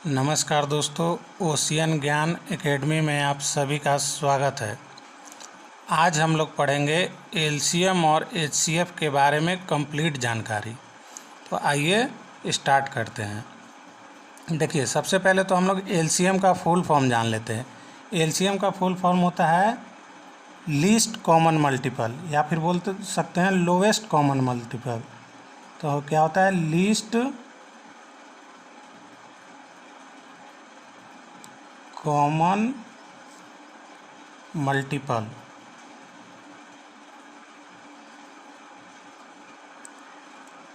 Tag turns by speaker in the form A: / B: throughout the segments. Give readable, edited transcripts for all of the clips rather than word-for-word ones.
A: नमस्कार दोस्तों, ओशियन ज्ञान एकेडमी में आप सभी का स्वागत है। आज हम लोग पढ़ेंगे एलसीएम और एचसीएफ के बारे में कंप्लीट जानकारी। तो आइए स्टार्ट करते हैं। देखिए, सबसे पहले तो हम लोग एलसीएम का फुल फॉर्म जान लेते हैं। एलसीएम का फुल फॉर्म होता है लीस्ट कॉमन मल्टीपल, या फिर बोल सकते हैं लोवेस्ट कॉमन मल्टीपल। तो क्या होता है? Least common multiple.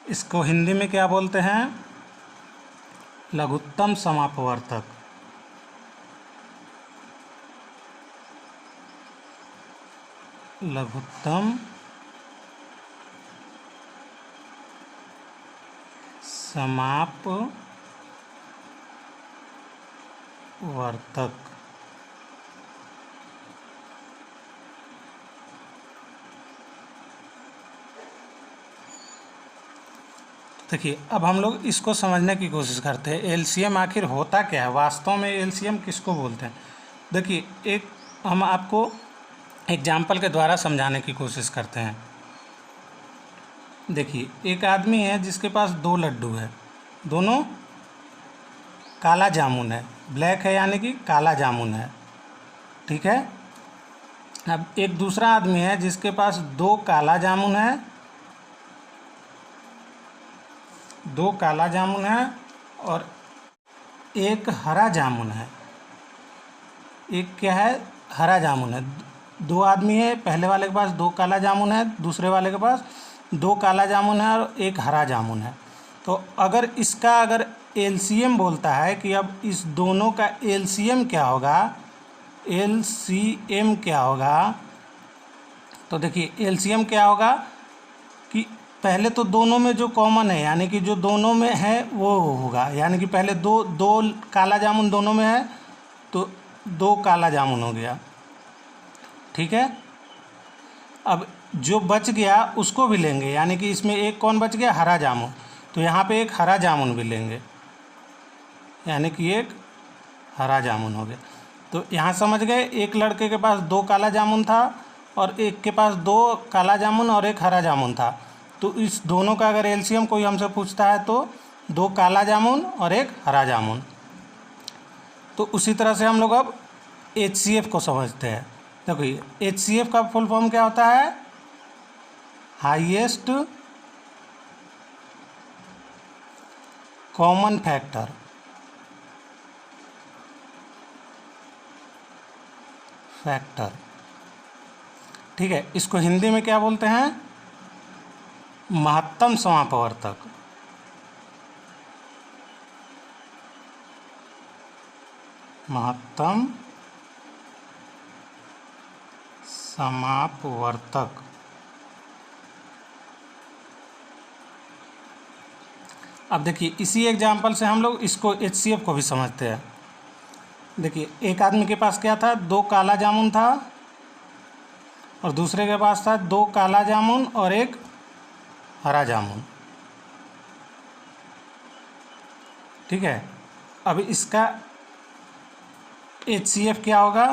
A: इसको हिंदी में क्या बोलते हैं? लघुत्तम समापवर्तक। लघुत्तम समापवर्तक। देखिए, अब हम लोग इसको समझने की कोशिश करते हैं। एलसीएम आखिर होता क्या है? वास्तव में एलसीएम किसको बोलते हैं? देखिए, एक हम आपको एग्जाम्पल के द्वारा समझाने की कोशिश करते हैं। देखिए, एक आदमी है जिसके पास 2 लड्डू है, दोनों काला जामुन है, ब्लैक है यानी कि काला जामुन है, ठीक है। अब एक दूसरा आदमी है जिसके पास 2 काला जामुन है, 2 काला जामुन है और एक हरा जामुन है। एक क्या है? हरा जामुन है। 2 आदमी है, पहले वाले के पास 2 काला जामुन है, दूसरे वाले के पास 2 काला जामुन है और एक हरा जामुन है। तो अगर एलसीएम बोलता है कि अब इस दोनों का एलसीएम क्या होगा, एलसीएम क्या होगा, तो देखिए एलसीएम क्या होगा कि पहले तो दोनों में जो कॉमन है, यानी कि जो दोनों में है वो होगा, यानी कि पहले दो काला जामुन दोनों में है तो 2 काला जामुन हो गया, ठीक है। अब जो बच गया उसको भी लेंगे, यानी कि इसमें एक कौन बच गया? हरा जामुन। तो यहाँ पे एक हरा जामुन भी लेंगे, यानी कि एक हरा जामुन हो गया। तो यहाँ समझ गए, एक लड़के के पास 2 काला जामुन था और एक के पास 2 काला जामुन और एक हरा जामुन था। तो इस दोनों का अगर एलसीएम कोई हमसे पूछता है तो 2 काला जामुन और एक हरा जामुन। तो उसी तरह से हम लोग अब एचसीएफ को समझते हैं। देखिए, एचसीएफ का फुल फॉर्म क्या होता है? Highest common factor. ठीक है। इसको हिंदी में क्या बोलते हैं? महत्तम समापवर्तक। महत्तम समापवर्तक। अब देखिए, इसी एग्जाम्पल से हम लोग इसको एचसीएफ को भी समझते हैं। देखिए, एक आदमी के पास क्या था? 2 काला जामुन था और दूसरे के पास था 2 काला जामुन और एक हरा जामुन, ठीक है। अब इसका एचसीएफ क्या होगा?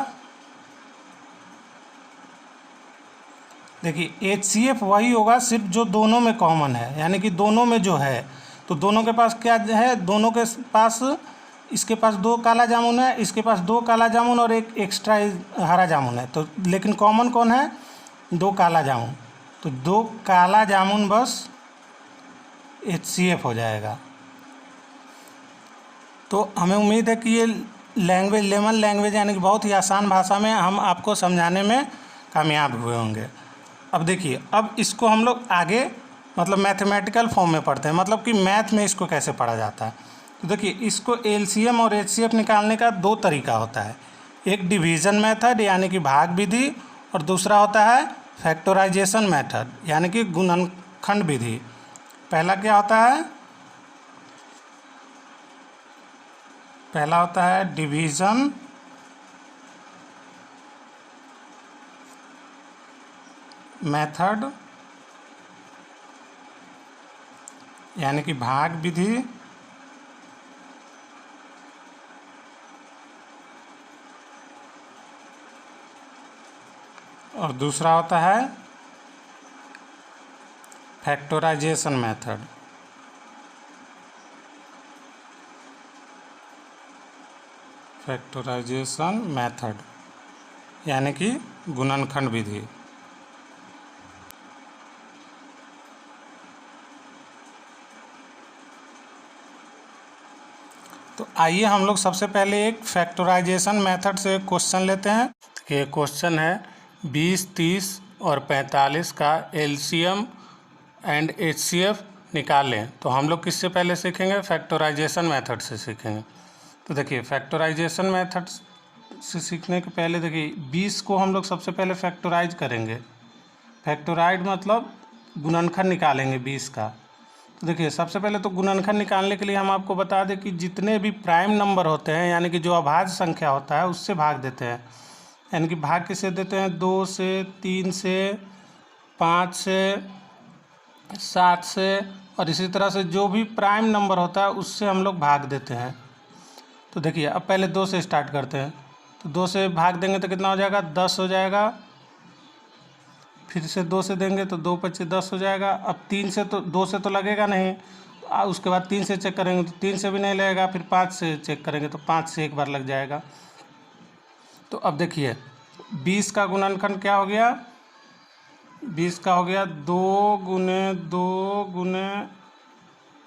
A: देखिए, एचसीएफ वही होगा सिर्फ जो दोनों में कॉमन है, यानी कि दोनों में जो है, तो दोनों के पास क्या है? दोनों के पास, इसके पास 2 काला जामुन है, इसके पास 2 काला जामुन और एक एक्स्ट्रा हरा जामुन है। तो लेकिन कॉमन कौन है? 2 काला जामुन। तो 2 काला जामुन बस एचसीएफ हो जाएगा। तो हमें उम्मीद है कि ये लेमन लैंग्वेज यानी कि बहुत ही आसान भाषा में हम आपको समझाने में कामयाब हुए होंगे। अब देखिए, अब इसको हम लोग आगे मतलब मैथमेटिकल फॉर्म में पढ़ते हैं, मतलब कि मैथ में इसको कैसे पढ़ा जाता है। तो देखिए, इसको एलसीएम और एचसीएफ निकालने का 2 तरीका होता है। एक डिवीज़न मेथड यानी कि भाग विधि, और दूसरा होता है फैक्टराइजेशन मेथड यानी कि गुणनखंड विधि। पहला क्या होता है? पहला होता है डिवीज़न मेथड यानी कि भाग विधि, और दूसरा होता है फैक्टराइजेशन मेथड। फैक्टराइजेशन मेथड यानी कि गुणनखंड विधि। तो आइए हम लोग सबसे पहले एक फैक्टराइजेशन मेथड से एक क्वेश्चन लेते हैं। ये क्वेश्चन है 20, 30 और 45 का एलसीएम एंड एचसीएफ निकालें। तो हम लोग किससे पहले सीखेंगे? फैक्टराइजेशन मेथड से सीखेंगे। तो देखिए फैक्टराइजेशन मेथड से सीखने के पहले देखिए 20 को हम लोग सबसे पहले फैक्टराइज करेंगे। फैक्टराइज मतलब गुणनखंड निकालेंगे 20 का। तो देखिए सबसे पहले तो गुणनखंड निकालने के लिए हम आपको बता दें कि जितने भी प्राइम नंबर होते हैं यानी कि जो अभाज्य संख्या होता है उससे भाग देते हैं। यानी कि भाग किससे देते हैं? 2 से, 3 से, 5 से, 7 से और इसी तरह से जो भी प्राइम नंबर होता है उससे हम लोग भाग देते हैं। तो देखिए अब पहले 2 से स्टार्ट करते हैं। तो 2 से भाग देंगे तो कितना हो जाएगा? 10 हो जाएगा। फिर से 2 से देंगे तो 2 × 5 = 10 हो जाएगा। अब 3 से तो 2 से तो लगेगा नहीं, उसके बाद 3 से चेक करेंगे तो 3 से भी नहीं लगेगा। फिर 5 से चेक करेंगे तो 5 से एक बार लग जाएगा। तो अब देखिए 20 का गुणनखंड क्या हो गया? 20 का हो गया 2 × 2 ×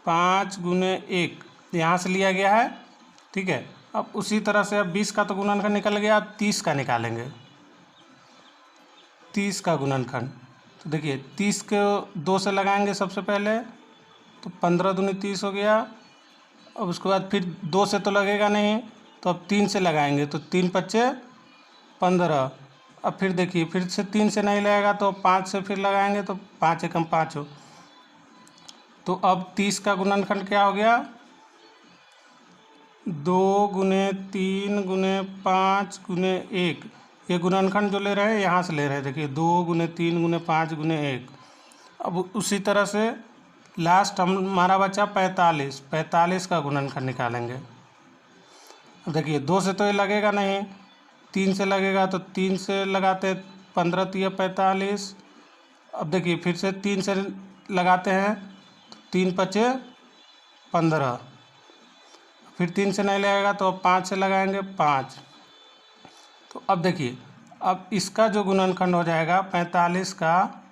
A: 5 × 1, यहाँ से लिया गया है। ठीक है, अब उसी तरह से अब 20 का तो गुणनखंड निकल गया। अब 30 का निकालेंगे, 30 का गुणनखंड। तो देखिए 30 को 2 से लगाएंगे सबसे पहले तो 15 दूनी 30 हो गया। अब उसके बाद फिर 2 से तो लगेगा नहीं तो अब 3 से लगाएंगे तो 3 × 5 = 15। अब फिर देखिए फिर से 3 से नहीं लगेगा तो 5 से फिर लगाएंगे तो 5 × 5 हो। तो अब 30 का गुणनखंड क्या हो गया? 2 × 3 × 5 × 1। ये गुणनखंड जो ले रहे हैं यहाँ से ले रहे हैं। देखिए 2 × 3 × 5 × 1। अब उसी तरह से लास्ट हमारा बचा 45। 45 का गुणनखंड निकालेंगे। देखिए 2 से तो ये लगेगा नहीं, 3 से लगेगा तो 3 से लगाते 15 × 3 = 45। अब देखिए फिर से 3 से लगाते हैं तो 3 × 5 = 15। फिर 3 से नहीं लगेगा तो अब 5 से लगाएंगे 5। तो अब देखिए अब इसका जो गुणनखंड हो जाएगा 45 का,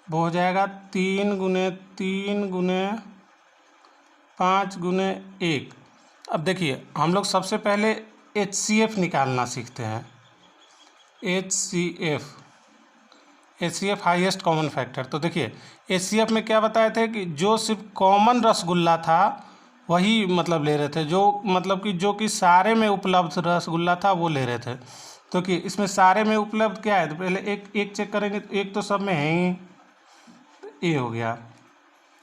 A: वो हो जाएगा 3 × 3 × 5 × 1। अब देखिए हम लोग सबसे पहले HCF निकालना सीखते हैं। HCF highest common factor. तो देखिए HCF में क्या बताए थे कि जो सिर्फ कॉमन रसगुल्ला था वही मतलब ले रहे थे, जो मतलब कि जो कि सारे में उपलब्ध रसगुल्ला था वो ले रहे थे। तो कि इसमें सारे में उपलब्ध क्या है? तो पहले एक चेक करेंगे तो एक तो सब में है ही, तो ये हो गया।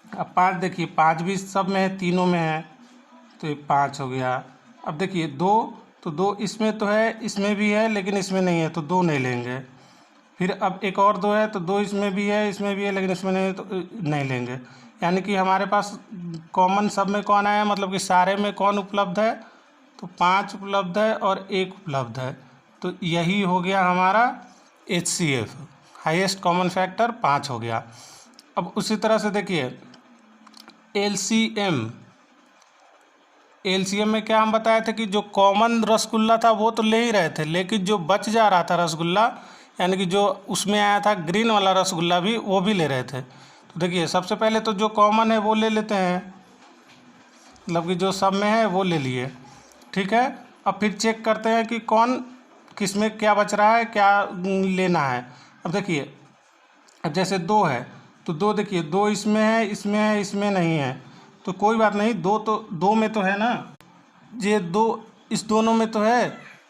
A: अब 5 देखिए 5 भी सब में है, तीनों में है तो ये 5 हो गया। अब देखिए 2, तो 2 इसमें तो है, इसमें भी है लेकिन इसमें नहीं है तो 2 नहीं लेंगे। फिर अब एक और 2 है तो 2 इसमें भी है, इसमें भी है लेकिन इसमें नहीं है तो नहीं लेंगे। यानी कि हमारे पास कॉमन सब में कौन आया? मतलब कि सारे में कौन उपलब्ध है? तो 5 उपलब्ध है और 1 उपलब्ध है। तो यही हो गया हमारा HCF हाईएस्ट कॉमन फैक्टर 5 हो गया। अब उसी तरह से देखिए LCM में क्या हम बताए थे कि जो कॉमन रसगुल्ला था वो तो ले ही रहे थे, लेकिन जो बच जा रहा था रसगुल्ला यानी कि जो उसमें आया था ग्रीन वाला रसगुल्ला भी, वो भी ले रहे थे। तो देखिए सबसे पहले तो जो कॉमन है वो ले लेते हैं, मतलब कि जो सब में है वो ले लिए। ठीक है, अब फिर चेक करते हैं कि कौन किस में क्या बच रहा है, क्या लेना है। अब देखिए अब जैसे 2 है तो 2 देखिए 2 इसमें है, इसमें है, इसमें नहीं है तो कोई बात नहीं, 2 में तो है ना, ये 2 इस दोनों में तो है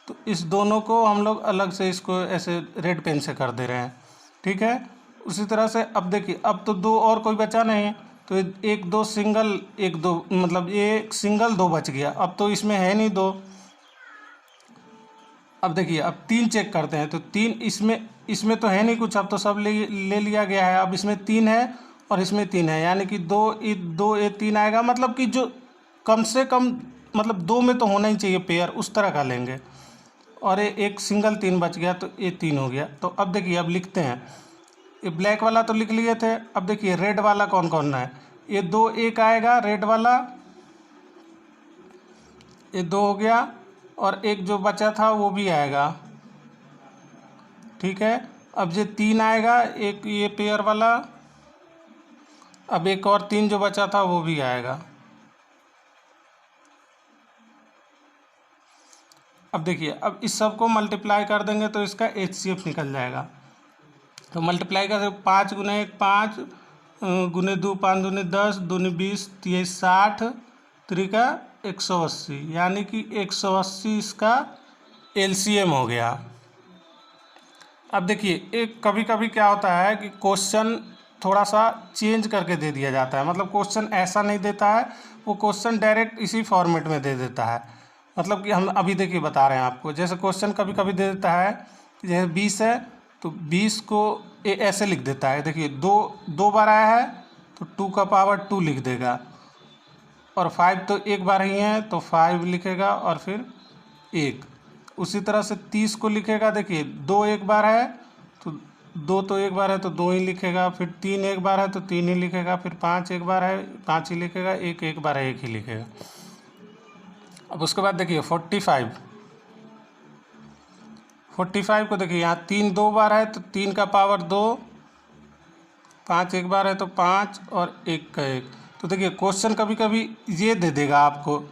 A: तो इस दोनों को हम लोग अलग से इसको ऐसे रेड पेन से कर दे रहे हैं। ठीक है, उसी तरह से अब देखिए अब तो 2 और कोई बचा नहीं तो 1 2 सिंगल 1 2 मतलब ये सिंगल 2 बच गया। अब तो इसमें है नहीं 2। अब देखिए अब 3 चेक करते हैं तो 3 इसमें तो है नहीं कुछ, अब तो सब ले लिया गया है। अब इसमें 3 है और इसमें 3 है यानी कि 2 ये 3 आएगा, मतलब कि जो कम से कम मतलब 2 में तो होना ही चाहिए पेयर, उस तरह का लेंगे। और एक सिंगल 3 बच गया, तो ये 3 हो गया। तो अब देखिए, अब लिखते हैं। ये ब्लैक वाला तो लिख लिए थे, अब देखिए रेड वाला कौन कौन है। ये 2 1 आएगा रेड वाला, ये 2 हो गया, और एक जो बचा था वो भी आएगा, ठीक है। अब ये 3 आएगा, एक ये पेयर वाला, अब एक और 3 जो बचा था वो भी आएगा। अब देखिए, अब इस सब को मल्टीप्लाई कर देंगे तो इसका HCF निकल जाएगा। तो मल्टीप्लाई कर 5 गुने 1 5, गुने 2 5 दूने 10, दूने 20, 23 60, त्रिका 180, यानी कि 180 इसका LCM हो गया। अब देखिए, एक कभी कभी क्या होता है कि क्वेश्चन थोड़ा सा चेंज करके दे दिया जाता है, मतलब क्वेश्चन ऐसा नहीं देता है, वो क्वेश्चन डायरेक्ट इसी फॉर्मेट में दे देता है। मतलब कि हम अभी देखिए बता रहे हैं आपको, जैसे क्वेश्चन कभी कभी दे देता है, जैसे 20 है तो 20 को ऐसे लिख देता है। देखिए 2 बार आया है तो 2 का पावर 2 लिख देगा, और 5 तो एक बार ही है तो 5 लिखेगा, और फिर 1। उसी तरह से 30 को लिखेगा, देखिए 2 एक बार है तो 2 तो एक बार है तो 2 ही लिखेगा, फिर 3 एक बार है तो 3 ही लिखेगा, फिर 5 एक बार है 5 ही लिखेगा, 1 एक बार है 1 ही लिखेगा। अब उसके बाद देखिए 45 को देखिए, यहाँ 3 2 बार है तो 3 का पावर 2, 5 एक बार है तो 5, और 1 का 1। तो देखिए क्वेश्चन कभी कभी ये दे देगा आपको,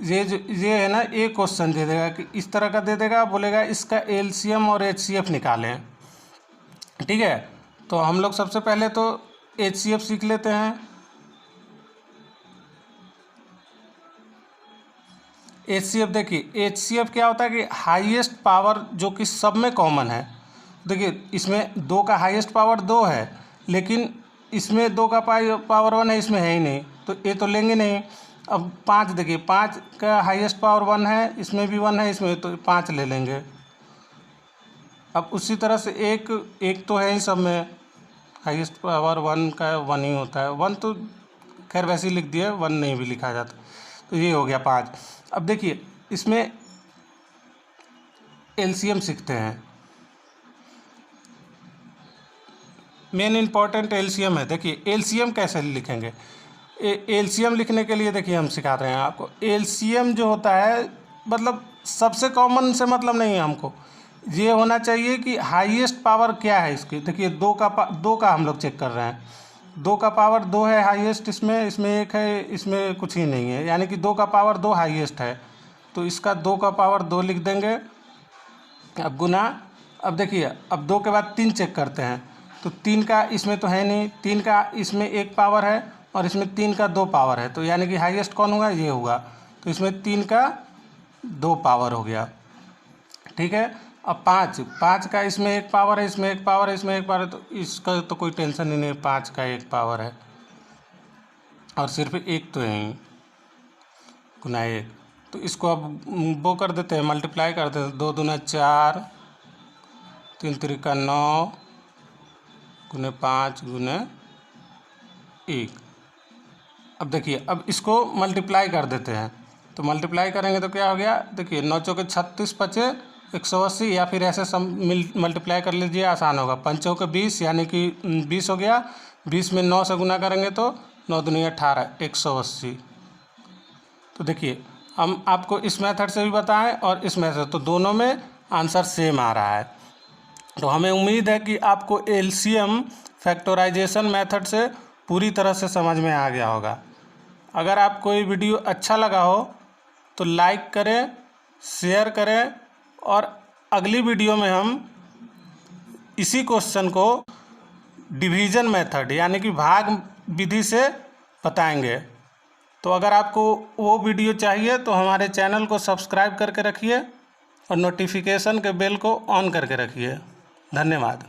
A: ये है ना, एक क्वेश्चन दे देगा कि इस तरह का दे देगा, बोलेगा इसका LCM और HCF निकालें, ठीक है। तो हम लोग सबसे पहले तो HCF सीख लेते हैं। HCF देखिए, HCF क्या होता है कि हाईएस्ट पावर जो कि सब में कॉमन है। देखिए इसमें 2 का हाईएस्ट पावर 2 है, लेकिन इसमें 2 का पावर 1 है, इसमें है ही नहीं, तो ये तो लेंगे नहीं। अब 5 देखिए, 5 का हाईएस्ट पावर 1 है, इसमें भी 1 है, इसमें तो 5 ले लेंगे। अब उसी तरह से एक तो है ही सब में, हाईएस्ट पावर 1 का 1 ही होता है, 1 तो खैर वैसे ही लिख दिया, 1 नहीं भी लिखा जाता। तो ये हो गया 5। अब देखिए इसमें LCM सीखते हैं। मेन इम्पॉर्टेंट LCM है। देखिए LCM कैसे लिखेंगे, LCM लिखने के लिए देखिए हम सिखा रहे हैं आपको। LCM जो होता है, मतलब सबसे कॉमन से मतलब नहीं है हमको, ये होना चाहिए कि हाईएस्ट पावर क्या है इसकी। देखिए 2 का हम लोग चेक कर रहे हैं, 2 का पावर 2 है हाईएस्ट, इसमें 1 है, इसमें कुछ ही नहीं है, यानी कि 2 का पावर 2 हाईएस्ट है, तो इसका 2 का पावर 2 लिख देंगे। अब गुना, अब देखिए अब 2 के बाद 3 चेक करते हैं, तो 3 का इसमें तो है नहीं, 3 का इसमें 1 पावर है, और इसमें 3 का 2 पावर है, तो यानी कि हाईएस्ट कौन होगा, ये होगा। तो इसमें 3 का 2 पावर हो गया, ठीक है। अब 5 का इसमें 1 पावर है, इसमें 1 पावर है, इसमें 1 पावर है, तो इसका तो कोई टेंशन ही नहीं, 5 का 1 पावर है, और सिर्फ 1 तो है ही, गुना 1। तो इसको अब वो कर देते हैं, मल्टीप्लाई कर देते हैं, 2 दूना 4, 3 त्रिका 9, गुने 5 गुने 1। अब देखिए, अब इसको मल्टीप्लाई कर देते हैं, तो मल्टीप्लाई करेंगे तो क्या हो गया, देखिए 9 चौके 36 पचे 180, या फिर ऐसे मल्टीप्लाई कर लीजिए, आसान होगा। 5 चौके 20, यानी कि 20 हो गया, 20 में 9 से गुना करेंगे तो 9 दूनी 18, 180। तो देखिए हम आपको इस मेथड से भी बताएं और इस मेथड, तो दोनों में आंसर सेम आ रहा है। तो हमें उम्मीद है कि आपको LCM फैक्टराइजेशन मेथड से पूरी तरह से समझ में आ गया होगा। अगर आपको ये वीडियो अच्छा लगा हो तो लाइक करें, शेयर करें, और अगली वीडियो में हम इसी क्वेश्चन को डिवीज़न मेथड यानी कि भाग विधि से बताएंगे। तो अगर आपको वो वीडियो चाहिए तो हमारे चैनल को सब्सक्राइब करके रखिए और नोटिफिकेशन के बेल को ऑन करके रखिए। धन्यवाद।